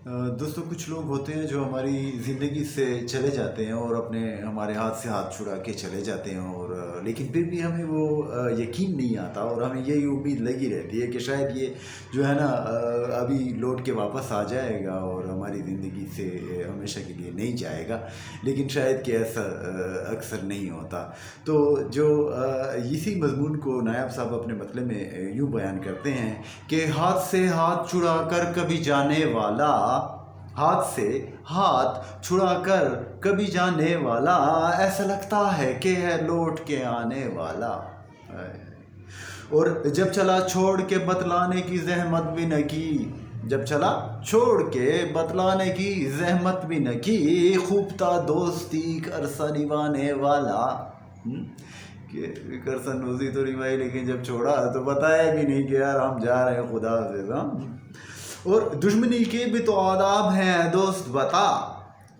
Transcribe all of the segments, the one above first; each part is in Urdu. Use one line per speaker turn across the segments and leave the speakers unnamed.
دوستوں کچھ لوگ ہوتے ہیں جو ہماری زندگی سے چلے جاتے ہیں اور اپنے ہمارے ہاتھ سے ہاتھ چھڑا کے چلے جاتے ہیں، اور لیکن پھر بھی ہمیں وہ یقین نہیں آتا، اور ہمیں یہی امید لگی رہتی ہے کہ شاید یہ جو ہے نا ابھی لوٹ کے واپس آ جائے گا اور ہماری زندگی سے ہمیشہ کے لیے نہیں جائے گا، لیکن شاید کہ ایسا اکثر نہیں ہوتا۔ تو جو اسی مضمون کو نائب صاحب اپنے مطلب میں یوں بیان کرتے ہیں کہ ہاتھ سے ہاتھ چھڑا کر کبھی جانے والا، ہاتھ سے ہاتھ چھڑا کر کبھی جانے والا، ایسا لگتا ہے کہ ہے لوٹ کے آنے والا، اور جب چلا چھوڑ کے بتلانے کی زحمت بھی نہ کی، جب چلا چھوڑ کے بتلانے کی زحمت بھی نہ کی، خوب تھا دوستی عرصہ نبھانے والا، کہ عرصہ نوزی تو نبھائی لیکن جب چھوڑا تو بتایا بھی نہیں کہ یار ہم جا رہے ہیں خدا سے، اور دشمنی کے بھی تو آداب ہیں دوست بتا،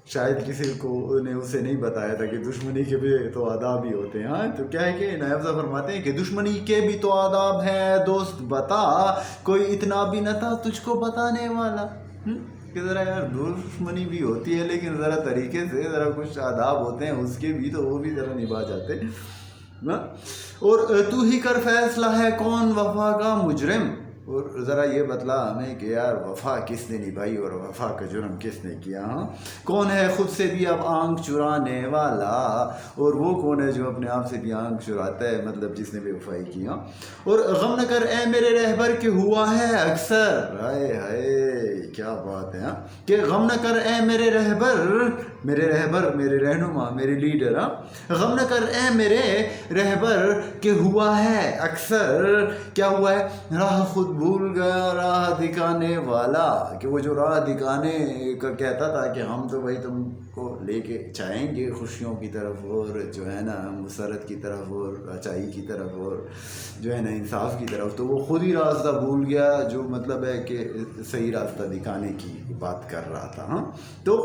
شاید کسی کو نے اسے نہیں بتایا تھا کہ دشمنی کے بھی تو آداب ہی ہوتے ہیں۔ ہاں تو کیا ہے کہ نائب صاحب فرماتے ہیں کہ دشمنی کے بھی تو آداب ہیں دوست بتا، کوئی اتنا بھی نہ تھا تجھ کو بتانے والا، کہ ذرا یار دشمنی بھی ہوتی ہے لیکن ذرا طریقے سے، ذرا کچھ آداب ہوتے ہیں اس کے بھی، تو وہ بھی ذرا نبھا جاتے، اور تو ہی کر فیصلہ ہے کون وفا کا مجرم، اور ذرا یہ بتلا ہمیں کہ یار وفا کس نے نبھائی اور وفا کا جرم کس نے کیا، ہاں کون ہے خود سے بھی اب آنکھ چرانے والا، اور وہ کون ہے جو اپنے آپ سے بھی آنکھ چراتا ہے، مطلب جس نے بے وفائی کیا، اور غم نہ کر اے میرے رہبر کہ ہوا ہے اکثر، ہائے ہائے کیا بات ہے، کہ غم نہ کر اے میرے رہبر، میرے رہبر میرے رہنما میرے لیڈر، غم نہ کر اے میرے رہبر کہ ہوا ہے اکثر، کیا ہوا ہے، راہ خود بھول گیا راہ دکھانے والا، کہ وہ جو راہ دکھانے کا کہتا تھا کہ ہم تو بھائی تم کو لے کے جائیں گے خوشیوں کی طرف، اور جو ہے نا مسرت کی طرف، اور اچائی کی طرف، اور جو ہے نا انصاف کی طرف، تو وہ خود ہی راستہ بھول گیا، جو مطلب ہے کہ صحیح راستہ دکھانے کی بات کر رہا تھا، ہاں تو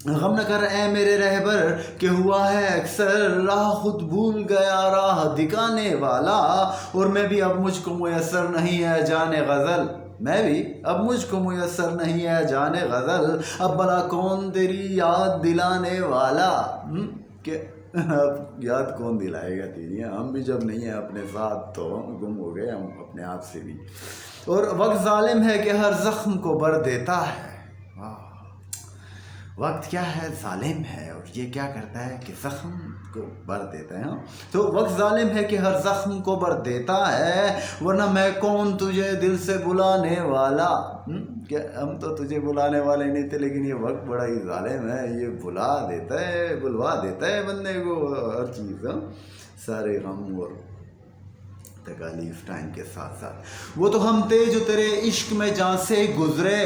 غم نہ کر اے میرے رہبر کہ ہوا ہے اکثر، راہ خود بھول گیا راہ دکھانے والا، اور میں بھی اب مجھ کو میسر نہیں ہے جانے غزل، میں بھی اب مجھ کو میسر نہیں ہے جانے غزل، اب بلا کون تیری یاد دلانے والا، کہ اب یاد کون دلائے گا تیری، ہم بھی جب نہیں ہیں اپنے ساتھ تو گم ہو گئے ہم اپنے آپ سے بھی، اور وقت ظالم ہے کہ ہر زخم کو بر دیتا ہے، وقت کیا ہے ظالم ہے، اور یہ کیا کرتا ہے کہ زخم کو بر دیتا ہے، تو وقت ظالم ہے کہ ہر زخم کو بر دیتا ہے، ورنہ میں کون تجھے دل سے بلانے والا، کہ ہم تو تجھے بلانے والے نہیں تھے، لیکن یہ وقت بڑا ہی ظالم ہے، یہ بلا دیتا ہے بلوا دیتا ہے بندے کو ہر چیز، سارے غم اور تکالیف ٹائم کے ساتھ ساتھ، وہ تو ہم تھے جو تیرے عشق میں جان سے گزرے،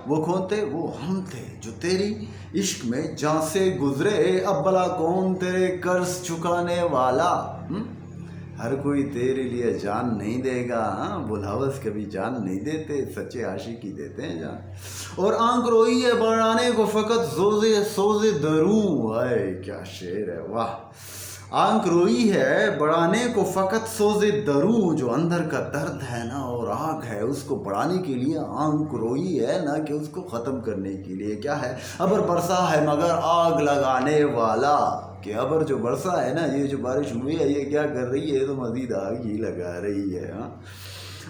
وہ کون تھے، وہ ہم تھے جو تیری عشق میں جان سے گزرے، اب بلا کون تیرے قرض چکانے والا، ہر کوئی تیرے لیے جان نہیں دے گا، بلحوث کبھی جان نہیں دیتے، سچے عاشقی دیتے ہیں جان، اور آنکھ روئی ہے بڑھانے کو فقط سوز دروں، ہائے کیا شعر ہے، واہ، آنکھ روئی ہے بڑھانے کو فقط سوز دروں، جو اندر کا درد ہے نا اور آگ ہے اس کو بڑھانے کے لیے آنکھ روئی ہے، نہ کہ اس کو ختم کرنے کے لیے، کیا ہے ابر برسا ہے مگر آگ لگانے والا، کہ ابر جو برسا ہے نا، یہ جو بارش ہوئی ہے یہ کیا کر رہی ہے، تو مزید آگ ہی لگا رہی ہے،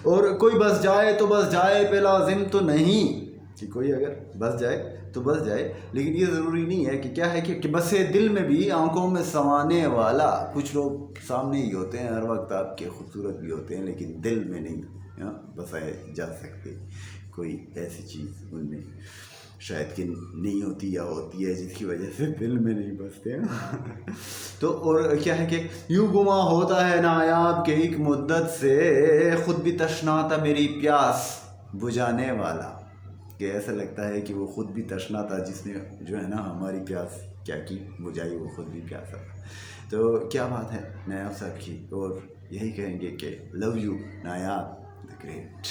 اور کوئی بس جائے تو بس جائے پہ لازم تو نہیں، کہ کوئی اگر بس جائے تو بس جائے، لیکن یہ ضروری نہیں ہے کہ کیا ہے کہ بس دل میں بھی آنکھوں میں سمانے والا، کچھ لوگ سامنے ہی ہوتے ہیں ہر وقت آپ کے، خوبصورت بھی ہوتے ہیں لیکن دل میں نہیں بسائے جا سکتے، کوئی ایسی چیز ان میں شاید کہ نہیں ہوتی یا ہوتی ہے جس کی وجہ سے دل میں نہیں بستے ہیں، تو اور کیا ہے کہ یوں گما ہوتا ہے نایاب کہ ایک مدت سے، خود بھی تشنا تھا میری پیاس بجھانے والا، کہ ایسا لگتا ہے کہ وہ خود بھی تشنا تھا جس نے جو ہے نا ہماری پیاس کیا کی بجھائی، وہ خود بھی پیاسا تھا، تو کیا بات ہے نایاب صاحب کی، اور یہی کہیں گے کہ لو یو نایاب دی گریٹ۔